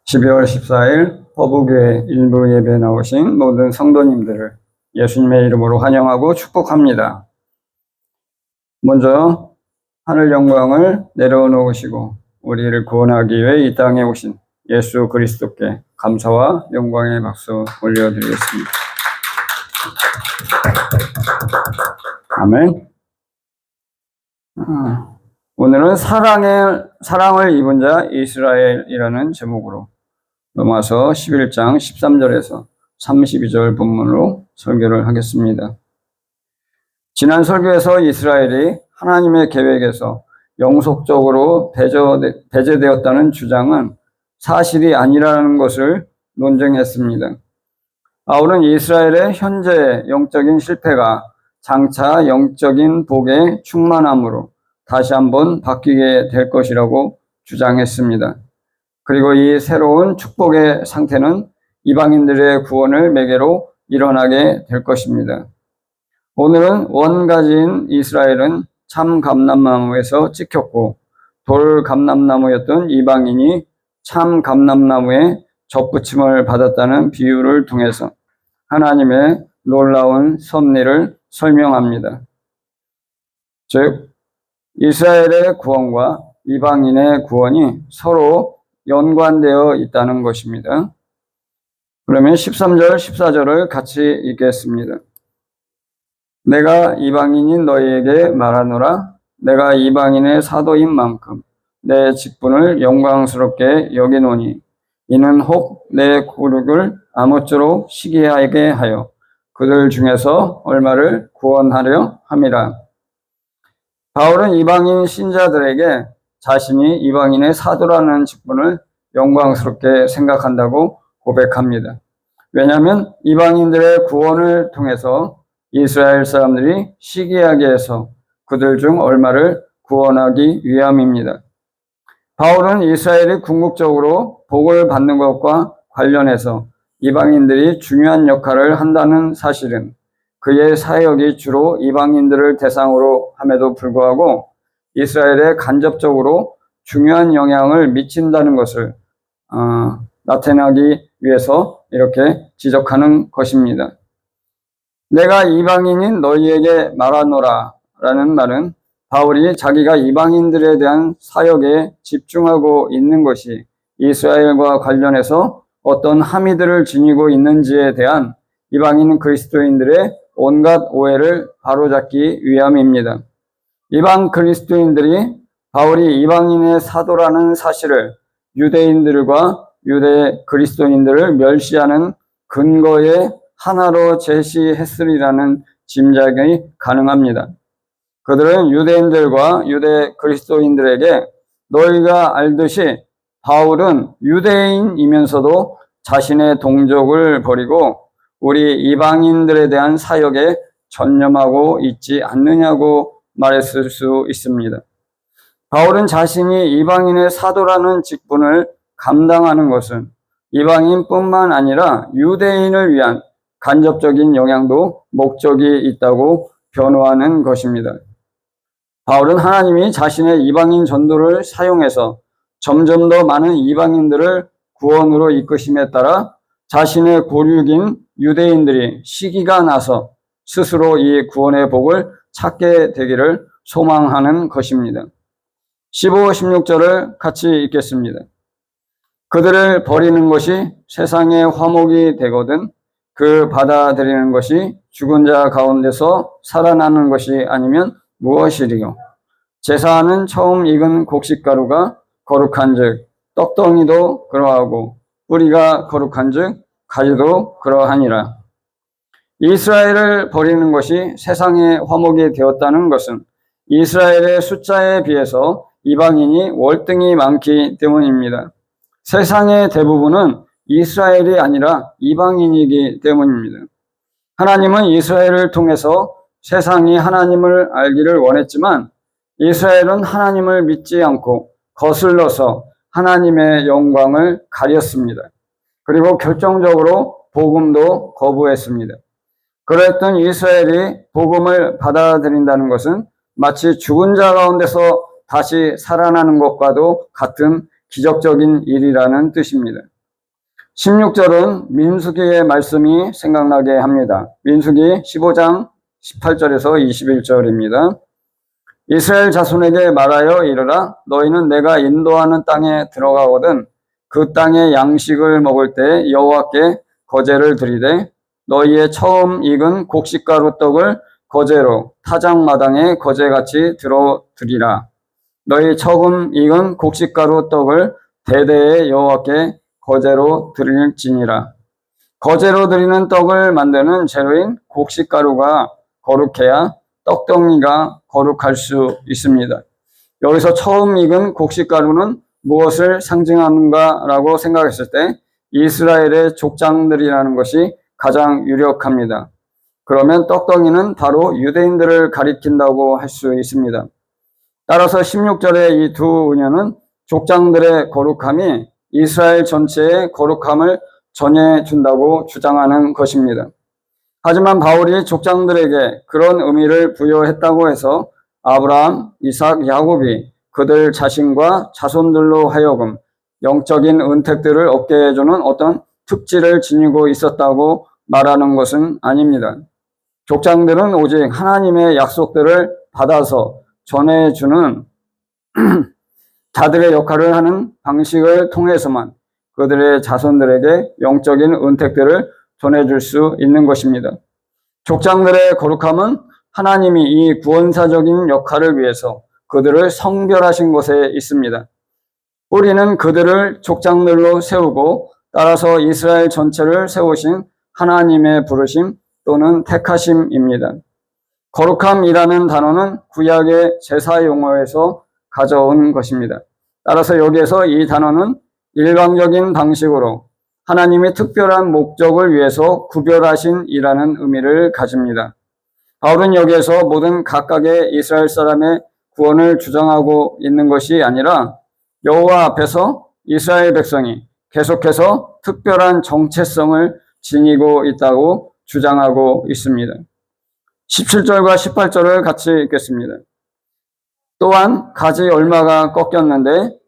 12월 14일 허브교회 일부 예배에 나오신 모든 성도님들을 예수님의 이름으로 환영하고 축복합니다. 먼저 하늘 영광을 내려놓으시고 우리를 구원하기 위해 이 땅에 오신 예수 그리스도께 감사와 영광의 박수 올려드리겠습니다. 아멘. 오늘은 사랑을 입은 자 이스라엘이라는 제목으로 로마서 11장 13절에서 32절 본문으로 설교를 하겠습니다. 지난 설교에서 이스라엘이 하나님의 계획에서 영속적으로 배제되었다는 주장은 사실이 아니라는 것을 논증했습니다. 바울은 이스라엘의 현재 영적인 실패가 장차 영적인 복의 충만함으로 다시 한번 바뀌게 될 것이라고 주장했습니다. 그리고 이 새로운 축복의 상태는 이방인들의 구원을 매개로 일어나게 될 것입니다. 오늘은 원가지인 이스라엘은 참 감람나무에서 찍혔고 돌 감람나무였던 이방인이 참 감람나무에 접붙임을 받았다는 비유를 통해서 하나님의 놀라운 섭리를 설명합니다. 즉, 이스라엘의 구원과 이방인의 구원이 서로 연관되어 있다는 것입니다. 그러면 13절, 14절을 같이 읽겠습니다. 내가 이방인인 너희에게 말하노라. 내가 이방인의 사도인 만큼 내 직분을 영광스럽게 여기노니 이는 혹 내 고륙을 아무쪼록 시기하게 하여 그들 중에서 얼마를 구원하려 함이라. 바울은 이방인 신자들에게 자신이 이방인의 사도라는 직분을 영광스럽게 생각한다고 고백합니다. 왜냐하면 이방인들의 구원을 통해서 이스라엘 사람들이 시기하게 해서 그들 중 얼마를 구원하기 위함입니다. 바울은 이스라엘이 궁극적으로 복을 받는 것과 관련해서 이방인들이 중요한 역할을 한다는 사실은 그의 사역이 주로 이방인들을 대상으로 함에도 불구하고 이스라엘에 간접적으로 중요한 영향을 미친다는 것을 나타내기 위해서 이렇게 지적하는 것입니다. 내가 이방인인 너희에게 말하노라 라는 말은 바울이 자기가 이방인들에 대한 사역에 집중하고 있는 것이 이스라엘과 관련해서 어떤 함의들을 지니고 있는지에 대한 이방인 그리스도인들의 온갖 오해를 바로잡기 위함입니다. 이방 그리스도인들이 바울이 이방인의 사도라는 사실을 유대인들과 유대 그리스도인들을 멸시하는 근거의 하나로 제시했으리라는 짐작이 가능합니다. 그들은 유대인들과 유대 그리스도인들에게 너희가 알듯이 바울은 유대인이면서도 자신의 동족을 버리고 우리 이방인들에 대한 사역에 전념하고 있지 않느냐고 말했을 수 있습니다. 바울은 자신이 이방인의 사도라는 직분을 감당하는 것은 이방인뿐만 아니라 유대인을 위한 간접적인 영향도 목적이 있다고 변호하는 것입니다. 바울은 하나님이 자신의 이방인 전도를 사용해서 점점 더 많은 이방인들을 구원으로 이끄심에 따라 자신의 고륙인 유대인들이 시기가 나서 스스로 이 구원의 복을 찾게 되기를 소망하는 것입니다. 15, 16절을 같이 읽겠습니다. 그들을 버리는 것이 세상의 화목이 되거든 그 받아들이는 것이 죽은 자 가운데서 살아나는 것이 아니면 무엇이리요? 제사하는 처음 익은 곡식가루가 거룩한즉 떡덩이도 그러하고 뿌리가 거룩한즉 가지도 그러하니라. 이스라엘을 버리는 것이 세상의 화목이 되었다는 것은 이스라엘의 숫자에 비해서 이방인이 월등히 많기 때문입니다. 세상의 대부분은 이스라엘이 아니라 이방인이기 때문입니다. 하나님은 이스라엘을 통해서 세상이 하나님을 알기를 원했지만 이스라엘은 하나님을 믿지 않고 거슬러서 하나님의 영광을 가렸습니다. 그리고 결정적으로 복음도 거부했습니다. 그랬던 이스라엘이 복음을 받아들인다는 것은 마치 죽은 자 가운데서 다시 살아나는 것과도 같은 기적적인 일이라는 뜻입니다. 16절은 민수기의 말씀이 생각나게 합니다. 민수기 15장 18절에서 21절입니다. 이스라엘 자손에게 말하여 이르라. 너희는 내가 인도하는 땅에 들어가거든 그 땅의 양식을 먹을 때 여호와께 거제를 드리되 너희의 처음 익은 곡식가루 떡을 거제로 타작마당에 거제같이 들어드리라. 너희 처음 익은 곡식가루 떡을 대대에 여호와께 거제로 드릴지니라. 거제로 드리는 떡을 만드는 재료인 곡식가루가 거룩해야 떡덩이가 거룩할 수 있습니다. 여기서 처음 익은 곡식가루는 무엇을 상징하는가라고 생각했을 때 이스라엘의 족장들이라는 것이 가장 유력합니다. 그러면 떡덩이는 바로 유대인들을 가리킨다고 할 수 있습니다. 따라서 16절의 이 두 은연은 족장들의 거룩함이 이스라엘 전체의 거룩함을 전해준다고 주장하는 것입니다. 하지만 바울이 족장들에게 그런 의미를 부여했다고 해서 아브라함, 이삭, 야곱이 그들 자신과 자손들로 하여금 영적인 은택들을 얻게 해주는 어떤 특질을 지니고 있었다고 말하는 것은 아닙니다. 족장들은 오직 하나님의 약속들을 받아서 전해주는 자들의 역할을 하는 방식을 통해서만 그들의 자손들에게 영적인 은택들을 전해줄 수 있는 것입니다. 족장들의 거룩함은 하나님이 이 구원사적인 역할을 위해서 그들을 성별하신 곳에 있습니다. 뿌리는 그들을 족장들로 세우고 따라서 이스라엘 전체를 세우신 하나님의 부르심 또는 택하심입니다. 거룩함이라는 단어는 구약의 제사 용어에서 가져온 것입니다. 따라서 여기에서 이 단어는 일방적인 방식으로 하나님이 특별한 목적을 위해서 구별하신 이라는 의미를 가집니다. 바울은 여기에서 모든 각각의 이스라엘 사람의 구원을 주장하고 있는 것이 아니라 여호와 앞에서 이스라엘 백성이 계속해서 특별한 정체성을 지니고 있다고 주장하고 있습니다. 17절과 18절을 같이 읽겠습니다. 또한 가지 얼마가 꺾였는데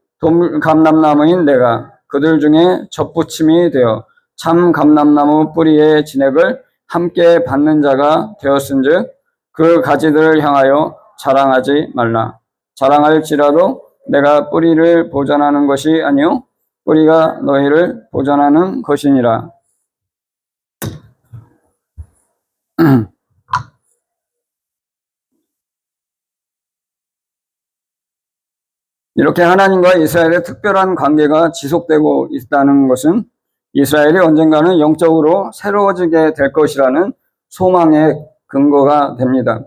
감람나무인 내가 그들 중에 접붙임이 되어 참 감람나무 뿌리의 진액을 함께 받는 자가 되었은즉 그 가지들을 향하여 자랑하지 말라. 자랑할지라도 내가 뿌리를 보전하는 것이 아니요 뿌리가 너희를 보전하는 것이니라. 이렇게 하나님과 이스라엘의 특별한 관계가 지속되고 있다는 것은 이스라엘이 언젠가는 영적으로 새로워지게 될 것이라는 소망의 근거가 됩니다.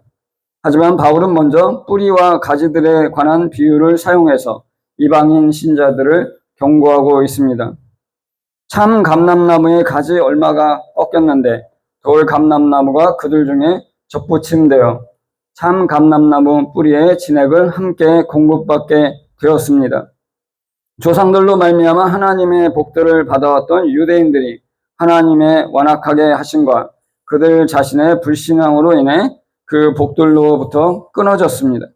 하지만 바울은 먼저 뿌리와 가지들에 관한 비유를 사용해서 이방인 신자들을 경고하고 있습니다. 참 감람나무의 가지 얼마가 꺾였는데 돌 감람나무가 그들 중에 접붙임되어 참 감람나무 뿌리의 진액을 함께 공급받게 되었습니다. 조상들로 말미암아 하나님의 복들을 받아왔던 유대인들이 하나님의 완악하게 하심과 그들 자신의 불신앙으로 인해 그 복들로부터 끊어졌습니다.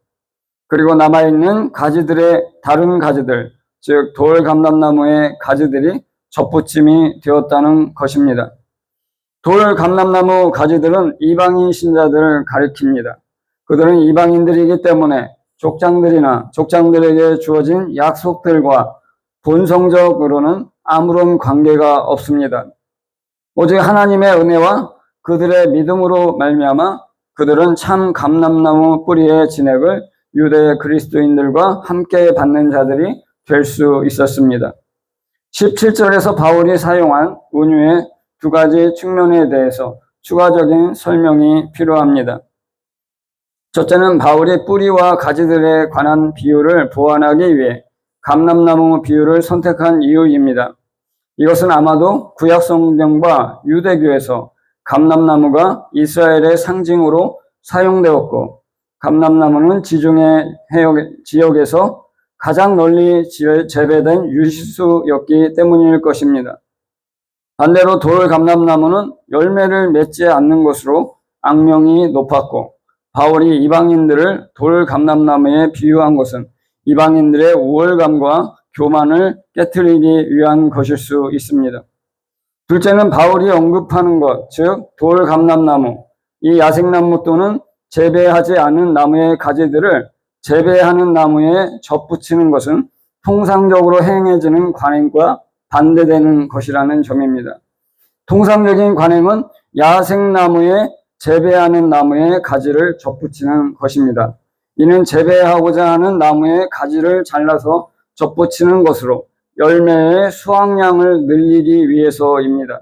그리고 남아있는 가지들의 다른 가지들, 즉 돌 감람나무의 가지들이 접붙임이 되었다는 것입니다. 돌 감람나무 가지들은 이방인 신자들을 가리킵니다. 그들은 이방인들이기 때문에 족장들이나 족장들에게 주어진 약속들과 본성적으로는 아무런 관계가 없습니다. 오직 하나님의 은혜와 그들의 믿음으로 말미암아 그들은 참 감람나무 뿌리의 진액을 유대 그리스도인들과 함께 받는 자들이 될 수 있었습니다. 17절에서 바울이 사용한 은유의 두 가지 측면에 대해서 추가적인 설명이 필요합니다. 첫째는 바울이 뿌리와 가지들에 관한 비유를 보완하기 위해 감람나무 비유를 선택한 이유입니다. 이것은 아마도 구약 성경과 유대교에서 감람나무가 이스라엘의 상징으로 사용되었고 감람나무는 지중해 지역에서 가장 널리 재배된 유실수였기 때문일 것입니다. 반대로 돌 감람나무는 열매를 맺지 않는 것으로 악명이 높았고 바울이 이방인들을 돌 감람나무에 비유한 것은 이방인들의 우월감과 교만을 깨트리기 위한 것일 수 있습니다. 둘째는 바울이 언급하는 것, 즉 돌감람나무, 이 야생나무 또는 재배하지 않은 나무의 가지들을 재배하는 나무에 접붙이는 것은 통상적으로 행해지는 관행과 반대되는 것이라는 점입니다. 통상적인 관행은 야생나무에 재배하는 나무의 가지를 접붙이는 것입니다. 이는 재배하고자 하는 나무의 가지를 잘라서 접붙이는 것으로 열매의 수확량을 늘리기 위해서입니다.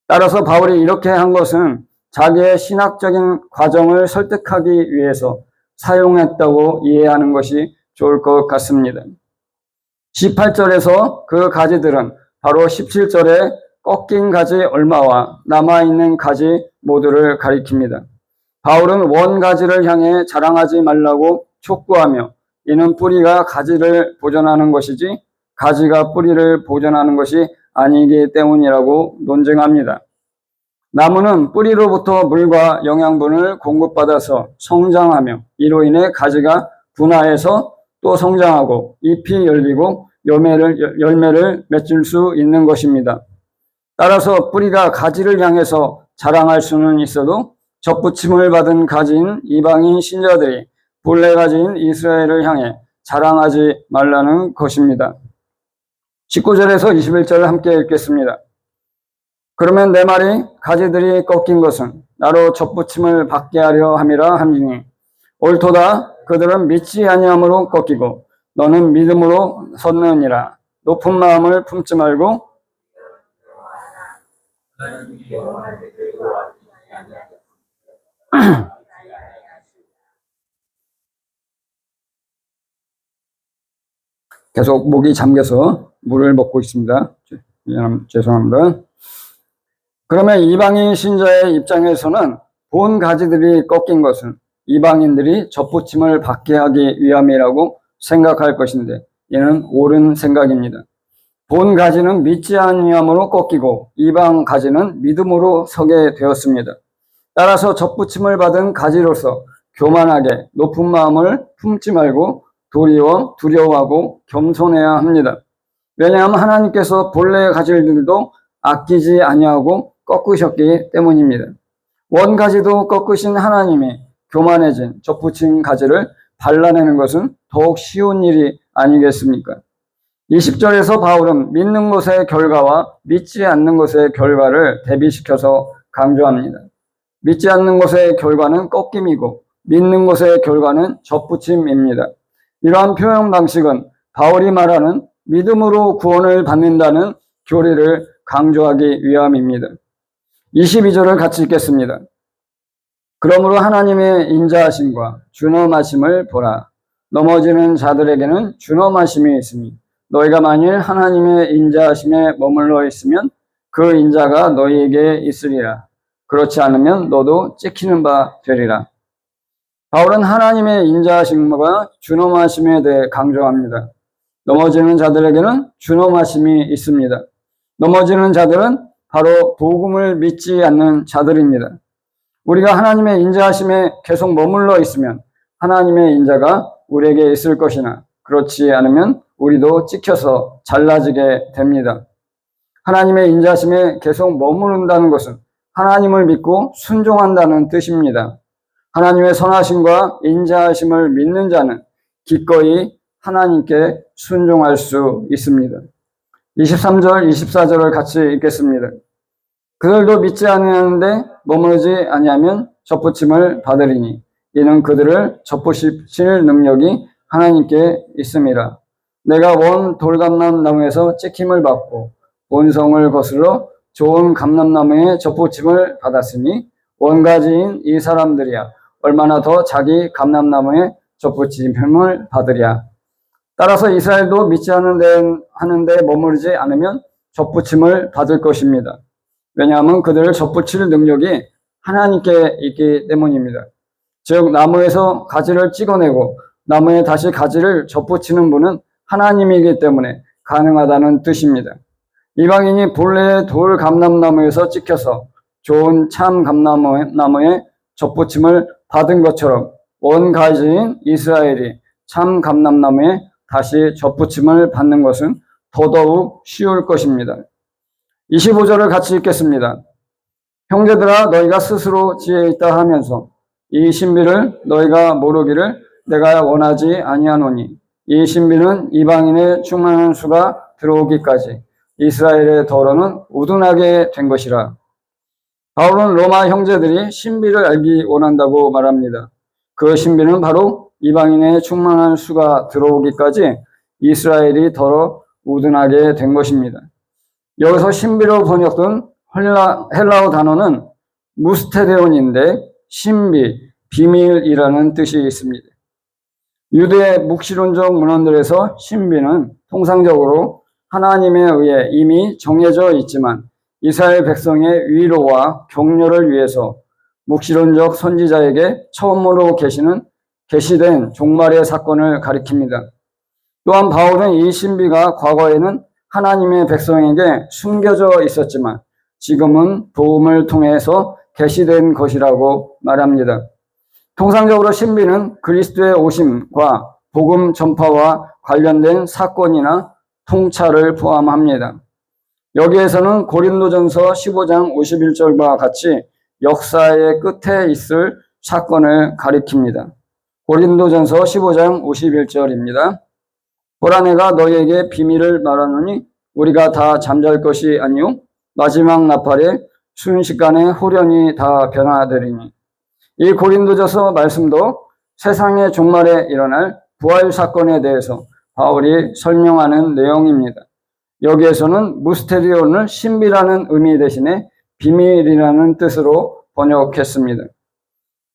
따라서 바울이 이렇게 한 것은 자기의 신학적인 과정을 설득하기 위해서 사용했다고 이해하는 것이 좋을 것 같습니다. 18절에서 그 가지들은 바로 17절에 꺾인 가지 얼마와 남아있는 가지 모두를 가리킵니다. 바울은 원 가지를 향해 자랑하지 말라고 촉구하며 이는 뿌리가 가지를 보존하는 것이지 가지가 뿌리를 보존하는 것이 아니기 때문이라고 논증합니다. 나무는 뿌리로부터 물과 영양분을 공급받아서 성장하며 이로 인해 가지가 분화해서 또 성장하고 잎이 열리고 열매를 맺을 수 있는 것입니다. 따라서 뿌리가 가지를 향해서 자랑할 수는 있어도 접붙임을 받은 가지인 이방인 신자들이 본래 가지인 이스라엘을 향해 자랑하지 말라는 것입니다. 19절에서 21절을 함께 읽겠습니다. 그러면 내 말이 가지들이 꺾인 것은 나로 접붙임을 받게 하려 함이라 함이니 옳도다. 그들은 믿지 아니함으로 꺾이고 너는 믿음으로 섰느니라. 높은 마음을 품지 말고 계속 목이 잠겨서 물을 먹고 있습니다. 죄송합니다. 그러면 이방인 신자의 입장에서는 본 가지들이 꺾인 것은 이방인들이 접붙임을 받게 하기 위함이라고 생각할 것인데 이는 옳은 생각입니다. 본 가지는 믿지 아니함으로 꺾이고 이방 가지는 믿음으로 서게 되었습니다. 따라서 접붙임을 받은 가지로서 교만하게 높은 마음을 품지 말고 도리어 두려워하고 겸손해야 합니다. 왜냐하면 하나님께서 본래의 가지들도 아끼지 아니하고 꺾으셨기 때문입니다. 원 가지도 꺾으신 하나님이 교만해진 접붙인 가지를 발라내는 것은 더욱 쉬운 일이 아니겠습니까? 20절에서 바울은 믿는 것의 결과와 믿지 않는 것의 결과를 대비시켜서 강조합니다. 믿지 않는 것의 결과는 꺾임이고 믿는 것의 결과는 접붙임입니다. 이러한 표현 방식은 바울이 말하는 믿음으로 구원을 받는다는 교리를 강조하기 위함입니다. 22절을 같이 읽겠습니다. 그러므로 하나님의 인자하심과 준엄하심을 보라. 넘어지는 자들에게는 준엄하심이 있으니 너희가 만일 하나님의 인자하심에 머물러 있으면 그 인자가 너희에게 있으리라. 그렇지 않으면 너도 찍히는 바 되리라. 바울은 하나님의 인자하심과 준엄하심에 대해 강조합니다. 넘어지는 자들에게는 준엄하심이 있습니다. 넘어지는 자들은 바로 복음을 믿지 않는 자들입니다. 우리가 하나님의 인자하심에 계속 머물러 있으면 하나님의 인자가 우리에게 있을 것이나 그렇지 않으면 우리도 찍혀서 잘라지게 됩니다. 하나님의 인자하심에 계속 머무른다는 것은 하나님을 믿고 순종한다는 뜻입니다. 하나님의 선하심과 인자하심을 믿는 자는 기꺼이 하나님께 순종할 수 있습니다. 23절, 24절을 같이 읽겠습니다. 그들도 믿지 아니하는데 머무르지 아니하면 접붙임을 받으리니 이는 그들을 접붙이실 능력이 하나님께 있음이라. 내가 원 돌감람나무에서 찍힘을 받고 본성을 거슬러 좋은 감람나무에 접붙임을 받았으니 원가지인 이 사람들이야 얼마나 더 자기 감람나무에 접붙임을 받으랴. 따라서 이스라엘도 믿지 하는데 머무르지 않으면 접붙임을 받을 것입니다. 왜냐하면 그들을 접붙일 능력이 하나님께 있기 때문입니다. 즉 나무에서 가지를 찍어내고 나무에 다시 가지를 접붙이는 분은 하나님이기 때문에 가능하다는 뜻입니다. 이방인이 본래의 돌 감람나무에서 찍혀서 좋은 참 감람나무에 접붙임을 받은 것처럼 원가지인 이스라엘이 참 감람나무에 다시 접붙임을 받는 것은 더더욱 쉬울 것입니다. 25절을 같이 읽겠습니다. 형제들아 너희가 스스로 지혜 있다 하면서 이 신비를 너희가 모르기를 내가 원하지 아니하노니 이 신비는 이방인의 충만한 수가 들어오기까지 이스라엘의 더러는 우둔하게 된 것이라. 바울은 로마 형제들이 신비를 알기 원한다고 말합니다. 그 신비는 바로 이방인의 충만한 수가 들어오기까지 이스라엘이 더러 우둔하게 된 것입니다. 여기서 신비로 번역된 헬라어 단어는 무스테레온인데 신비, 비밀이라는 뜻이 있습니다. 유대 묵시론적 문헌들에서 신비는 통상적으로 하나님에 의해 이미 정해져 있지만 이스라엘 백성의 위로와 격려를 위해서 묵시론적 선지자에게 처음으로 계시된 종말의 사건을 가리킵니다. 또한 바울은 이 신비가 과거에는 하나님의 백성에게 숨겨져 있었지만 지금은 복음을 통해서 계시된 것이라고 말합니다. 통상적으로 신비는 그리스도의 오심과 복음 전파와 관련된 사건이나 통찰을 포함합니다. 여기에서는 고린도전서 15장 51절과 같이 역사의 끝에 있을 사건을 가리킵니다. 고린도전서 15장 51절입니다. 보라 내가 너희에게 비밀을 말하노니 우리가 다 잠잘 것이 아니요 마지막 나팔에 순식간에 후련히 다 변화되리니. 이 고린도전서 말씀도 세상의 종말에 일어날 부활 사건에 대해서 바울이 설명하는 내용입니다. 여기에서는 무스테리온을 신비라는 의미 대신에 비밀이라는 뜻으로 번역했습니다.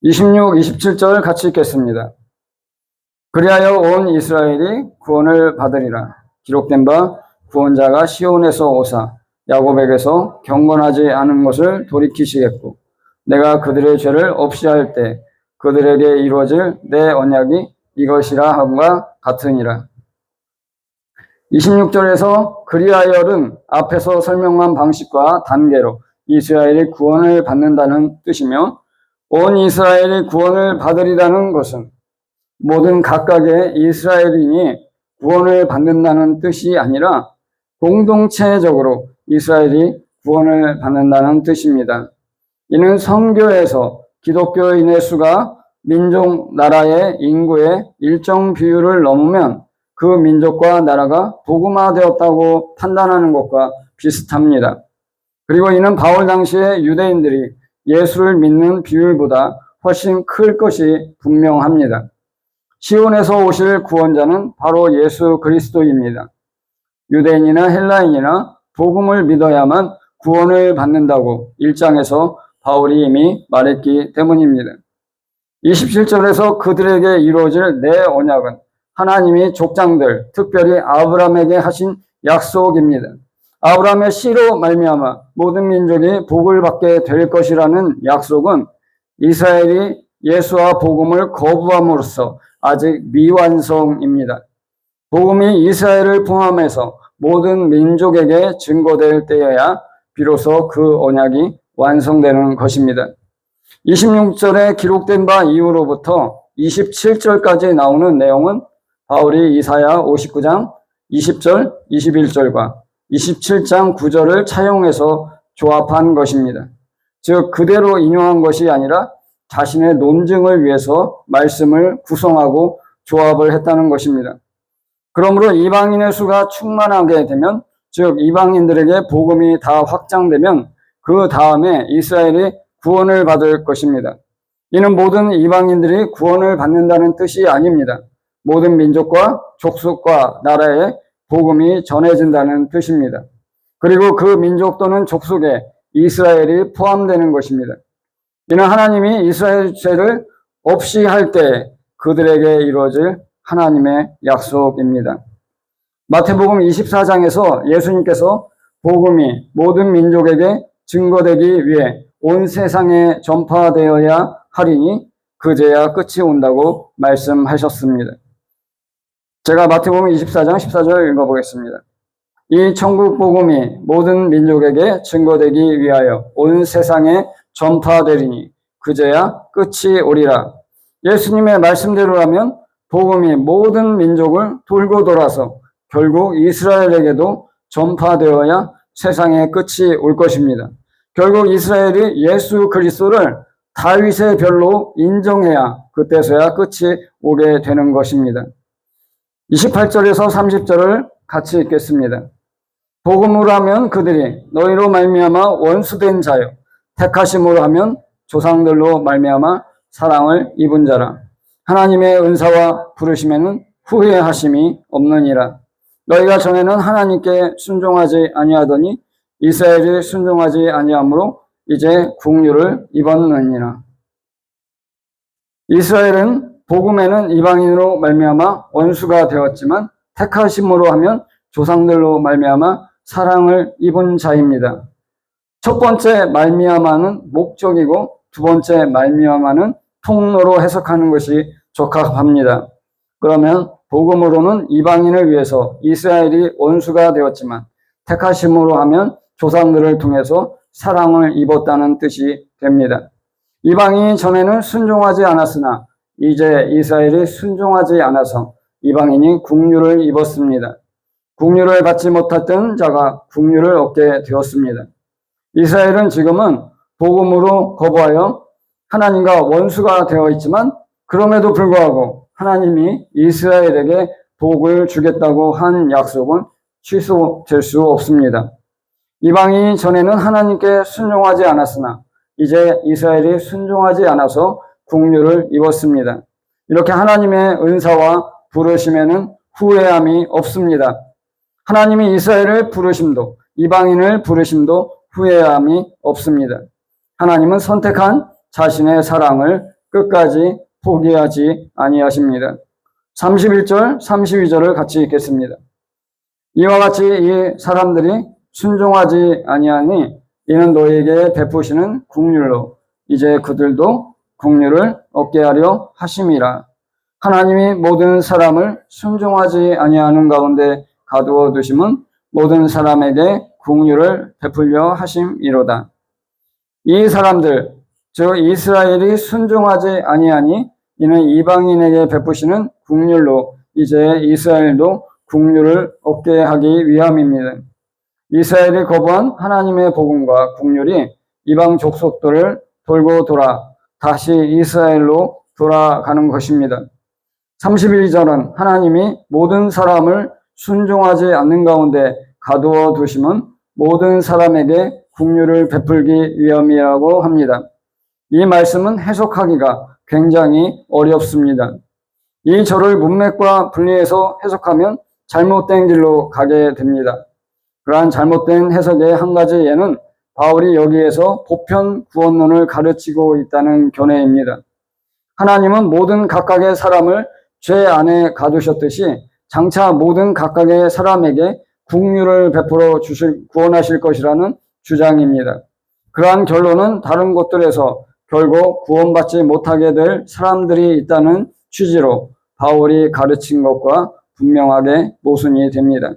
26, 27절 같이 읽겠습니다. 그리하여 온 이스라엘이 구원을 받으리라. 기록된 바 구원자가 시온에서 오사 야곱에게서 경건하지 않은 것을 돌이키시겠고 내가 그들의 죄를 없이 할 때 그들에게 이루어질 내 언약이 이것이라 함과 같으니라. 26절에서 그리하여는 앞에서 설명한 방식과 단계로 이스라엘이 구원을 받는다는 뜻이며 온 이스라엘이 구원을 받으리라는 것은 모든 각각의 이스라엘인이 구원을 받는다는 뜻이 아니라 공동체적으로 이스라엘이 구원을 받는다는 뜻입니다. 이는 선교에서 기독교인의 수가 민족, 나라의 인구의 일정 비율을 넘으면 그 민족과 나라가 복음화되었다고 판단하는 것과 비슷합니다. 그리고 이는 바울 당시의 유대인들이 예수를 믿는 비율보다 훨씬 클 것이 분명합니다. 시온에서 오실 구원자는 바로 예수 그리스도입니다. 유대인이나 헬라인이나 복음을 믿어야만 구원을 받는다고 1장에서 바울이 이미 말했기 때문입니다. 27절에서 그들에게 이루어질 내 언약은 하나님이 족장들, 특별히 아브라함에게 하신 약속입니다. 아브라함의 씨로 말미암아 모든 민족이 복을 받게 될 것이라는 약속은 이스라엘이 예수와 복음을 거부함으로써 아직 미완성입니다. 복음이 이스라엘을 포함해서 모든 민족에게 증거될 때여야 비로소 그 언약이 완성되는 것입니다. 26절에 기록된 바 이후로부터 27절까지 나오는 내용은 바울이 이사야 59장 20절, 21절과 27장 9절을 차용해서 조합한 것입니다. 즉 그대로 인용한 것이 아니라 자신의 논증을 위해서 말씀을 구성하고 조합을 했다는 것입니다. 그러므로 이방인의 수가 충만하게 되면, 즉 이방인들에게 복음이 다 확장되면 그 다음에 이스라엘이 구원을 받을 것입니다. 이는 모든 이방인들이 구원을 받는다는 뜻이 아닙니다. 모든 민족과 족속과 나라에 복음이 전해진다는 뜻입니다. 그리고 그 민족 또는 족속에 이스라엘이 포함되는 것입니다. 이는 하나님이 이스라엘 죄를 없이 할 때 그들에게 이루어질 하나님의 약속입니다. 마태복음 24장에서 예수님께서 복음이 모든 민족에게 증거되기 위해 온 세상에 전파되어야 하리니 그제야 끝이 온다고 말씀하셨습니다. 제가 마태복음 24장 14절 읽어보겠습니다. 이 천국 복음이 모든 민족에게 증거되기 위하여 온 세상에 전파되리니 그제야 끝이 오리라. 예수님의 말씀대로라면 복음이 모든 민족을 돌고 돌아서 결국 이스라엘에게도 전파되어야 세상의 끝이 올 것입니다. 결국 이스라엘이 예수 그리스도를 다윗의 별로 인정해야 그때서야 끝이 오게 되는 것입니다. 28절에서 30절을 같이 읽겠습니다. 복음으로 하면 그들이 너희로 말미암아 원수된 자요 택하심으로 하면 조상들로 말미암아 사랑을 입은 자라. 하나님의 은사와 부르심에는 후회하심이 없느니라. 너희가 전에는 하나님께 순종하지 아니하더니 이스라엘이 순종하지 아니하므로 이제 국류를 입었느니라. 이스라엘은 복음에는 이방인으로 말미암아 원수가 되었지만 택하심으로 하면 조상들로 말미암아 사랑을 입은 자입니다. 첫 번째 말미암아는 목적이고 두 번째 말미암아는 통로로 해석하는 것이 적합합니다. 그러면 복음으로는 이방인을 위해서 이스라엘이 원수가 되었지만 택하심으로 하면 조상들을 통해서 사랑을 입었다는 뜻이 됩니다. 이방인이 전에는 순종하지 않았으나 이제 이스라엘이 순종하지 않아서 이방인이 국류를 입었습니다. 국류를 받지 못했던 자가 국류를 얻게 되었습니다. 이스라엘은 지금은 복음으로 거부하여 하나님과 원수가 되어 있지만 그럼에도 불구하고 하나님이 이스라엘에게 복을 주겠다고 한 약속은 취소될 수 없습니다. 이방인이 전에는 하나님께 순종하지 않았으나 이제 이스라엘이 순종하지 않아서 국류를 입었습니다. 이렇게 하나님의 은사와 부르심에는 후회함이 없습니다. 하나님이 이스라엘을 부르심도 이방인을 부르심도 후회함이 없습니다. 하나님은 선택한 자신의 사랑을 끝까지 포기하지 아니하십니다. 31절, 32절을 같이 읽겠습니다. 이와 같이 이 사람들이 순종하지 아니하니 이는 너희에게 베푸시는 국률로 이제 그들도 국률을 얻게 하려 하심이라. 하나님이 모든 사람을 순종하지 아니하는 가운데 가두어 두심은 모든 사람에게 국률을 베풀려 하심이로다. 이 사람들 즉 이스라엘이 순종하지 아니하니 이는 이방인에게 베푸시는 국률로 이제 이스라엘도 국률을 얻게 하기 위함입니다. 이스라엘이 거부한 하나님의 복음과 국률이 이방 족속들을 돌고 돌아 다시 이스라엘로 돌아가는 것입니다. 31절은 하나님이 모든 사람을 순종하지 않는 가운데 가두어 두심은 모든 사람에게 국률을 베풀기 위함이라고 합니다. 이 말씀은 해석하기가 굉장히 어렵습니다. 이 절을 문맥과 분리해서 해석하면 잘못된 길로 가게 됩니다. 그러한 잘못된 해석의 한 가지 예는 바울이 여기에서 보편 구원론을 가르치고 있다는 견해입니다. 하나님은 모든 각각의 사람을 죄 안에 가두셨듯이 장차 모든 각각의 사람에게 국류를 베풀어 구원하실 것이라는 주장입니다. 그러한 결론은 다른 곳들에서 결국 구원받지 못하게 될 사람들이 있다는 취지로 바울이 가르친 것과 분명하게 모순이 됩니다.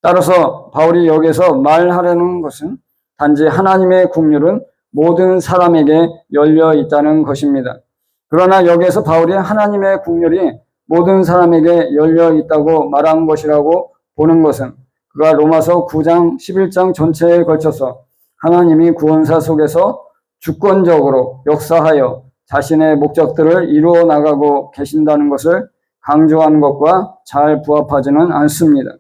따라서 바울이 여기서 말하려는 것은 단지 하나님의 국률은 모든 사람에게 열려 있다는 것입니다. 그러나 여기에서 바울이 하나님의 국률이 모든 사람에게 열려 있다고 말한 것이라고 보는 것은 그가 로마서 9장, 11장 전체에 걸쳐서 하나님이 구원사 속에서 주권적으로 역사하여 자신의 목적들을 이루어 나가고 계신다는 것을 강조하는 것과 잘 부합하지는 않습니다.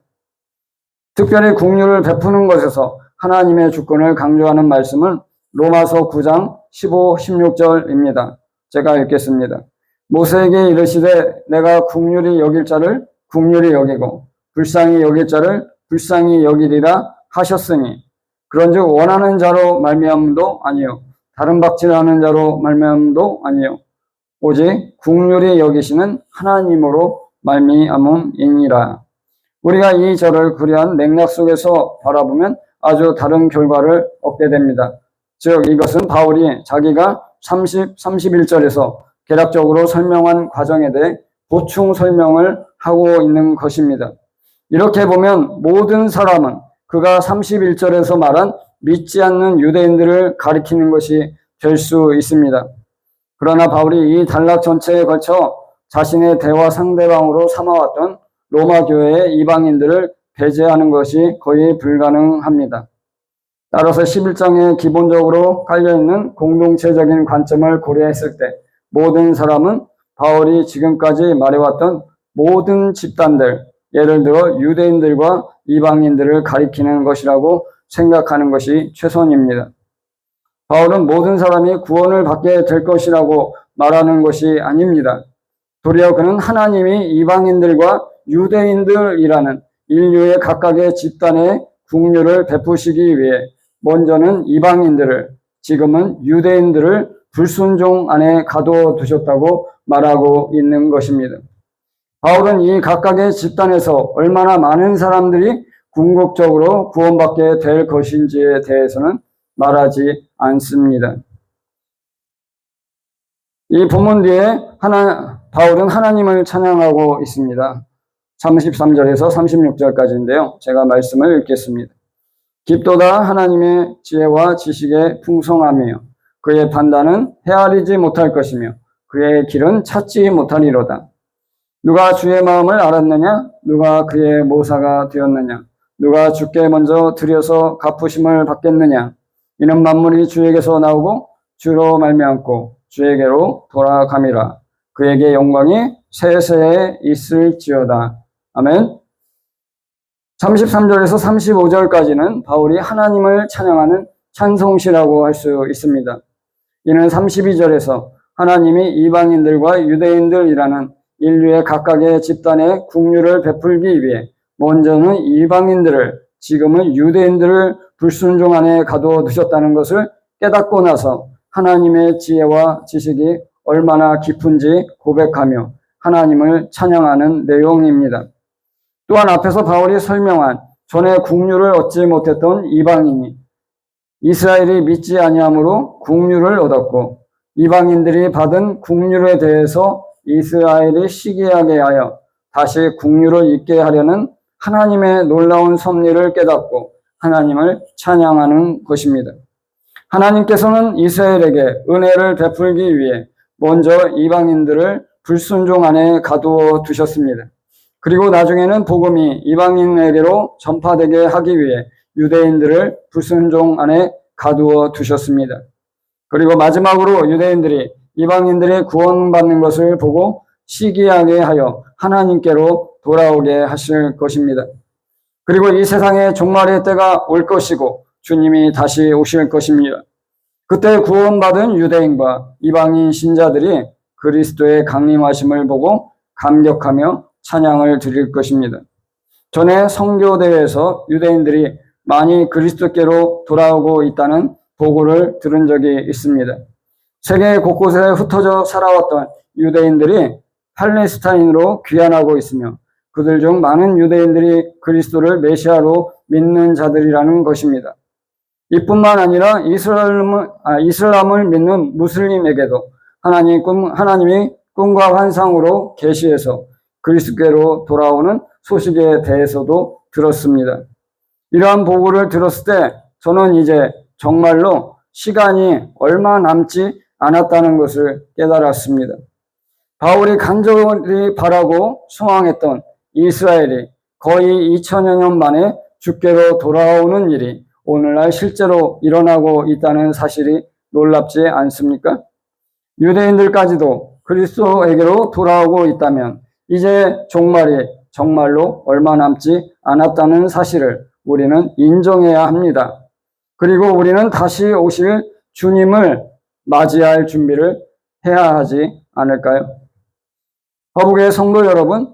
특별히 국률을 베푸는 것에서 하나님의 주권을 강조하는 말씀은 로마서 9장 15, 16절입니다. 제가 읽겠습니다. 모세에게 이르시되 내가 국률이 여길 자를 국률이 여기고 불쌍히 여길 자를 불쌍히 여기리라 하셨으니 그런즉 원하는 자로 말미암음도 아니요 다른 박질하는 자로 말미암음도 아니요 오직 국률이 여기시는 하나님으로 말미암음이니라. 우리가 이 절을 그리한 맥락 속에서 바라보면 아주 다른 결과를 얻게 됩니다. 즉 이것은 바울이 자기가 31절에서 개략적으로 설명한 과정에 대해 보충 설명을 하고 있는 것입니다. 이렇게 보면 모든 사람은 그가 31절에서 말한 믿지 않는 유대인들을 가리키는 것이 될 수 있습니다. 그러나 바울이 이 단락 전체에 걸쳐 자신의 대화 상대방으로 삼아왔던 로마 교회의 이방인들을 배제하는 것이 거의 불가능합니다. 따라서 11장에 기본적으로 깔려있는 공동체적인 관점을 고려했을 때 모든 사람은 바울이 지금까지 말해왔던 모든 집단들, 예를 들어 유대인들과 이방인들을 가리키는 것이라고 생각하는 것이 최선입니다. 바울은 모든 사람이 구원을 받게 될 것이라고 말하는 것이 아닙니다. 도리어 그는 하나님이 이방인들과 유대인들이라는 인류의 각각의 집단에 긍휼을 베푸시기 위해 먼저는 이방인들을, 지금은 유대인들을 불순종 안에 가두어 두셨다고 말하고 있는 것입니다. 바울은 이 각각의 집단에서 얼마나 많은 사람들이 궁극적으로 구원받게 될 것인지에 대해서는 말하지 않습니다. 이 본문 뒤에 바울은 하나님을 찬양하고 있습니다. 33절에서 36절까지인데요. 제가 말씀을 읽겠습니다. 깊도다 하나님의 지혜와 지식의 풍성함이요 그의 판단은 헤아리지 못할 것이며 그의 길은 찾지 못하리로다. 누가 주의 마음을 알았느냐? 누가 그의 모사가 되었느냐? 누가 주께 먼저 드려서 갚으심을 받겠느냐? 이는 만물이 주에게서 나오고 주로 말미암고 주에게로 돌아감이라. 그에게 영광이 세세에 있을지어다. 아멘. 33절에서 35절까지는 바울이 하나님을 찬양하는 찬송시라고 할 수 있습니다. 이는 32절에서 하나님이 이방인들과 유대인들이라는 인류의 각각의 집단에 긍휼을 베풀기 위해 먼저는 이방인들을, 지금은 유대인들을 불순종 안에 가두어 두셨다는 것을 깨닫고 나서 하나님의 지혜와 지식이 얼마나 깊은지 고백하며 하나님을 찬양하는 내용입니다. 또한 앞에서 바울이 설명한 전에 긍휼을 얻지 못했던 이방인이 이스라엘이 믿지 아니함으로 긍휼을 얻었고 이방인들이 받은 긍휼에 대해서 이스라엘이 시기하게 하여 다시 긍휼을 잊게 하려는 하나님의 놀라운 섭리를 깨닫고 하나님을 찬양하는 것입니다. 하나님께서는 이스라엘에게 은혜를 베풀기 위해 먼저 이방인들을 불순종 안에 가두어 두셨습니다. 그리고 나중에는 복음이 이방인에게로 전파되게 하기 위해 유대인들을 불순종 안에 가두어 두셨습니다. 그리고 마지막으로 유대인들이 이방인들이 구원받는 것을 보고 시기하게 하여 하나님께로 돌아오게 하실 것입니다. 그리고 이 세상에 종말의 때가 올 것이고 주님이 다시 오실 것입니다. 그때 구원받은 유대인과 이방인 신자들이 그리스도의 강림하심을 보고 감격하며 찬양을 드릴 것입니다. 전에 선교대회에서 유대인들이 많이 그리스도께로 돌아오고 있다는 보고를 들은 적이 있습니다. 세계 곳곳에 흩어져 살아왔던 유대인들이 팔레스타인으로 귀환하고 있으며 그들 중 많은 유대인들이 그리스도를 메시아로 믿는 자들이라는 것입니다. 이뿐만 아니라 이슬람을 믿는 무슬림에게도 하나님이 꿈과 환상으로 계시해서 그리스도께로 돌아오는 소식에 대해서도 들었습니다. 이러한 보고를 들었을 때 저는 이제 정말로 시간이 얼마 남지 않았다는 것을 깨달았습니다. 바울이 간절히 바라고 소망했던 이스라엘이 거의 2000여 년 만에 주께로 돌아오는 일이 오늘날 실제로 일어나고 있다는 사실이 놀랍지 않습니까? 유대인들까지도 그리스도에게로 돌아오고 있다면 이제 종말이 정말로 얼마 남지 않았다는 사실을 우리는 인정해야 합니다. 그리고 우리는 다시 오실 주님을 맞이할 준비를 해야 하지 않을까요? 거북의 성도 여러분,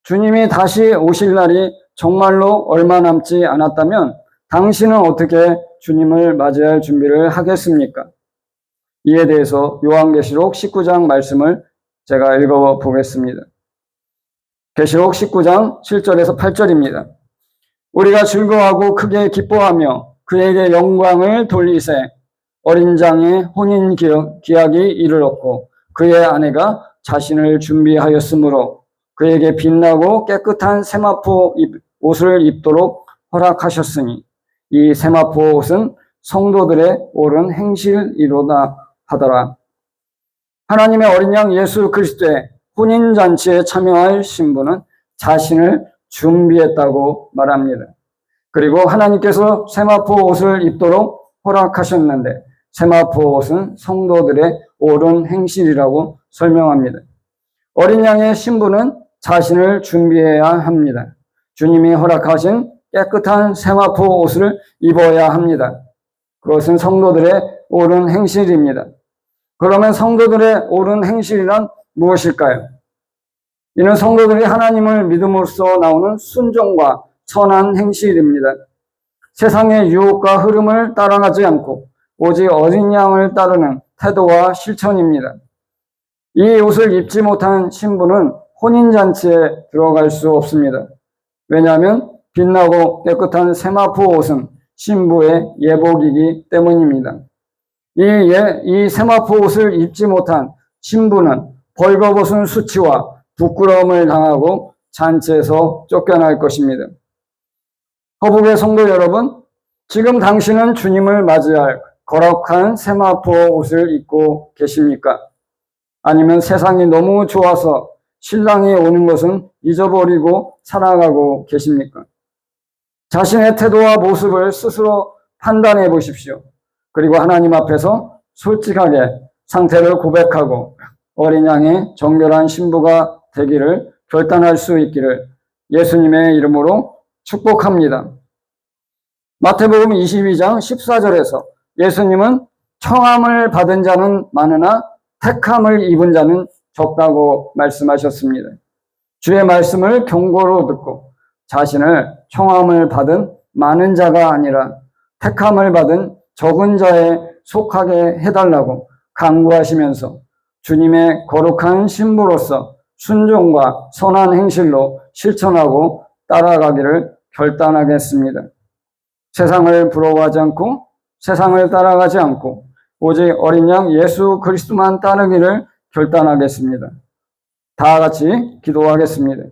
주님이 다시 오실 날이 정말로 얼마 남지 않았다면 당신은 어떻게 주님을 맞이할 준비를 하겠습니까? 이에 대해서 요한계시록 19장 말씀을 제가 읽어보겠습니다. 계시록 19장 7절에서 8절입니다. 우리가 즐거워하고 크게 기뻐하며 그에게 영광을 돌리세 어린 장의 혼인 기약이 이르렀고 그의 아내가 자신을 준비하였으므로 그에게 빛나고 깨끗한 세마포 옷을 입도록 허락하셨으니 이 세마포 옷은 성도들의 옳은 행실이로다 하더라. 하나님의 어린 양 예수 그리스도의 혼인잔치에 참여할 신부는 자신을 준비했다고 말합니다. 그리고 하나님께서 세마포 옷을 입도록 허락하셨는데 세마포 옷은 성도들의 옳은 행실이라고 설명합니다. 어린 양의 신부는 자신을 준비해야 합니다. 주님이 허락하신 깨끗한 세마포 옷을 입어야 합니다. 그것은 성도들의 옳은 행실입니다. 그러면 성도들의 옳은 행실이란 무엇일까요? 이는 성도들이 하나님을 믿음으로써 나오는 순종과 선한 행실입니다. 세상의 유혹과 흐름을 따라가지 않고 오직 어린 양을 따르는 태도와 실천입니다. 이 옷을 입지 못한 신부는 혼인잔치에 들어갈 수 없습니다. 왜냐하면 빛나고 깨끗한 세마포 옷은 신부의 예복이기 때문입니다. 이 세마포 옷을 입지 못한 신부는 벌거벗은 수치와 부끄러움을 당하고 잔치에서 쫓겨날 것입니다. 허북의 성도 여러분, 지금 당신은 주님을 맞이할 거룩한 세마포 옷을 입고 계십니까? 아니면 세상이 너무 좋아서 신랑이 오는 것은 잊어버리고 살아가고 계십니까? 자신의 태도와 모습을 스스로 판단해 보십시오. 그리고 하나님 앞에서 솔직하게 상태를 고백하고 어린 양의 정결한 신부가 되기를 결단할 수 있기를 예수님의 이름으로 축복합니다. 마태복음 22장 14절에서 예수님은 청함을 받은 자는 많으나 택함을 입은 자는 적다고 말씀하셨습니다. 주의 말씀을 경고로 듣고 자신을 청함을 받은 많은 자가 아니라 택함을 받은 적은 자에 속하게 해달라고 간구하시면서 주님의 거룩한 신부로서 순종과 선한 행실로 실천하고 따라가기를 결단하겠습니다. 세상을 부러워하지 않고 세상을 따라가지 않고 오직 어린 양 예수 그리스도만 따르기를 결단하겠습니다. 다 같이 기도하겠습니다.